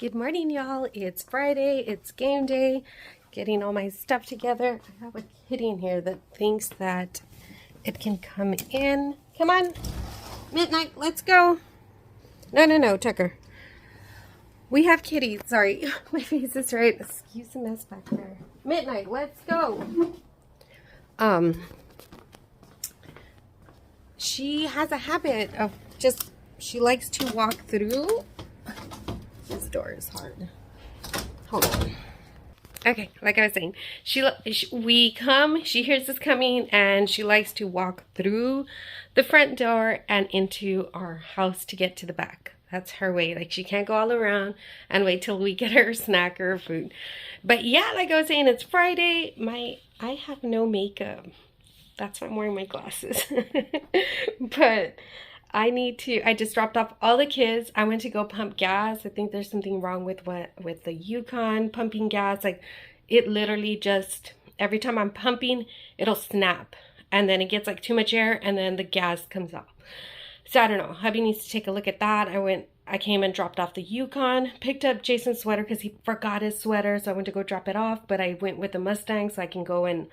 Good morning, y'all. It's Friday. It's game day. Getting all my stuff together. I have a kitty in here that thinks that it can come in. Come on. Midnight, let's go. No, Tucker. We have kitties. Sorry, my face is right. Excuse the mess back there. Midnight, let's go. She has a habit of she likes to walk through. This door is hard. Hold on. Okay, like I was saying, we come, she hears us coming, and she likes to walk through the front door and into our house to get to the back. That's her way. Like, she can't go all around and wait till we get her snack or food. But yeah, like I was saying, it's Friday. I have no makeup. That's why I'm wearing my glasses. But I just dropped off all the kids. I went to go pump gas. I think there's something wrong with the Yukon pumping gas. Like, it literally just, every time I'm pumping, it'll snap. And then it gets like too much air and then the gas comes off. So I don't know. Hubby needs to take a look at that. I came and dropped off the Yukon, picked up Jason's sweater because he forgot his sweater. So I went to go drop it off, but I went with the Mustang so I can go and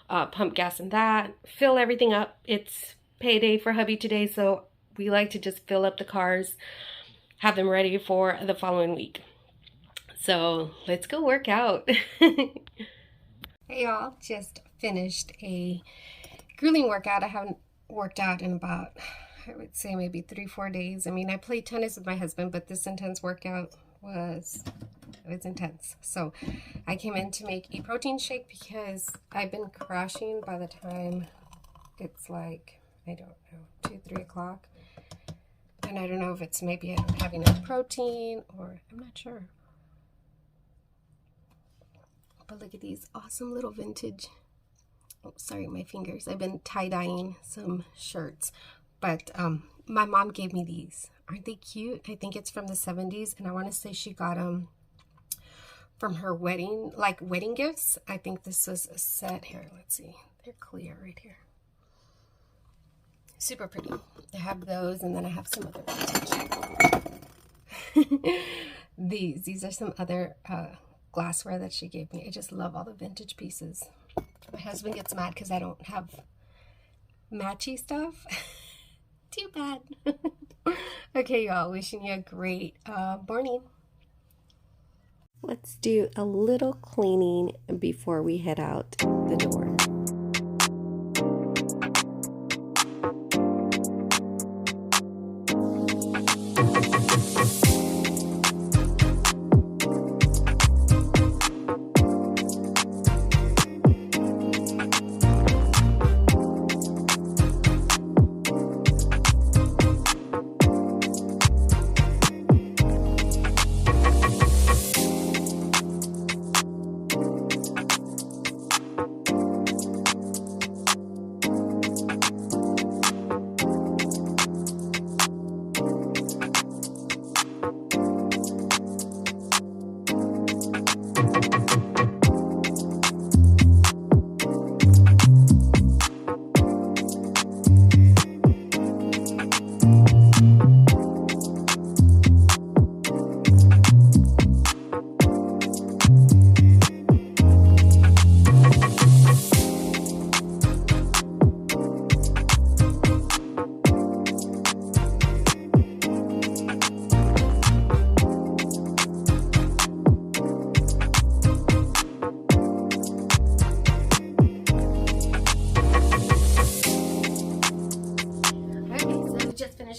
pump gas in that, fill everything up. It's payday for hubby today, so we like to just fill up the cars, have them ready for the following week. So let's go work out. Hey y'all, just finished a grueling workout. I haven't worked out in about, I would say maybe 3-4 days. I mean, I played tennis with my husband, but this intense workout was intense. So I came in to make a protein shake because I've been crashing by the time it's like, I don't know, 2-3 o'clock. And I don't know if it's maybe I don't have enough protein or I'm not sure. But look at these awesome little vintage, oh, sorry, my fingers. I've been tie-dyeing some shirts. But my mom gave me these. Aren't they cute? I think it's from the 70s. And I want to say she got them from her wedding, like wedding gifts. I think this was a set. Here, let's see. They're clear right here. Super pretty. I have those, and then I have some other vintage. These are some other glassware that she gave me. I just love all the vintage pieces. My husband gets mad because I don't have matchy stuff. Too bad. Okay, y'all. Wishing you a great morning. Let's do a little cleaning before we head out the door.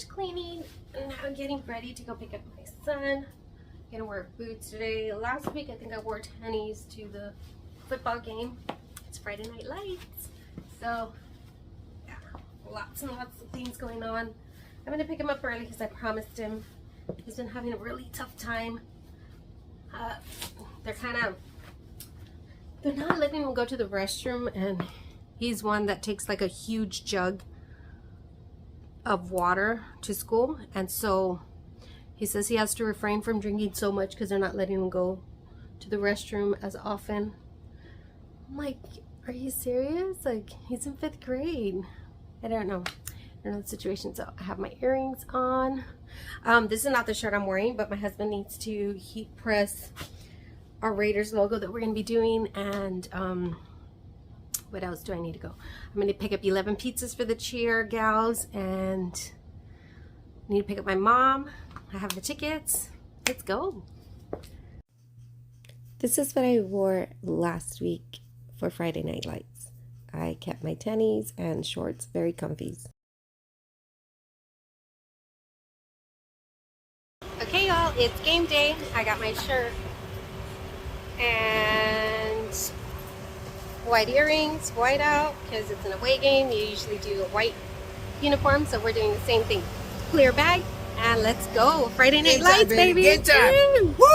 Cleaning and now I'm getting ready to go pick up my son. Gonna wear boots today. Last week I think I wore tennies to the football game. It's Friday Night Lights, so yeah, lots and lots of things going on. I'm gonna pick him up early because I promised him. He's been having a really tough time. They're not letting him go to the restroom, and he's one that takes like a huge jug of water to school, and so he says he has to refrain from drinking so much because they're not letting him go to the restroom as often. I'm like, are you serious? Like, he's in 5th grade. I don't know. I know the situation. So I have my earrings on. This is not the shirt I'm wearing, but my husband needs to heat press our Raiders logo that we're going to be doing. And what else do I need to go? I'm going to pick up 11 pizzas for the cheer gals, and I need to pick up my mom. I have the tickets. Let's go. This is what I wore last week for Friday Night Lights. I kept my tennies and shorts, very comfies. Okay, y'all, it's game day. I got my shirt and white earrings, white out, because it's an away game. You usually do a white uniform, so we're doing the same thing. Clear bag, and let's go. Friday Night Lights, baby. Good time. Woo!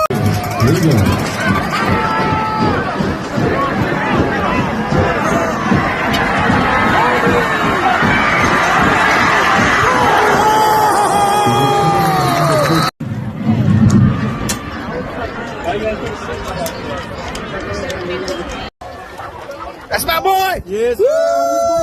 That's my boy! Yes, sir.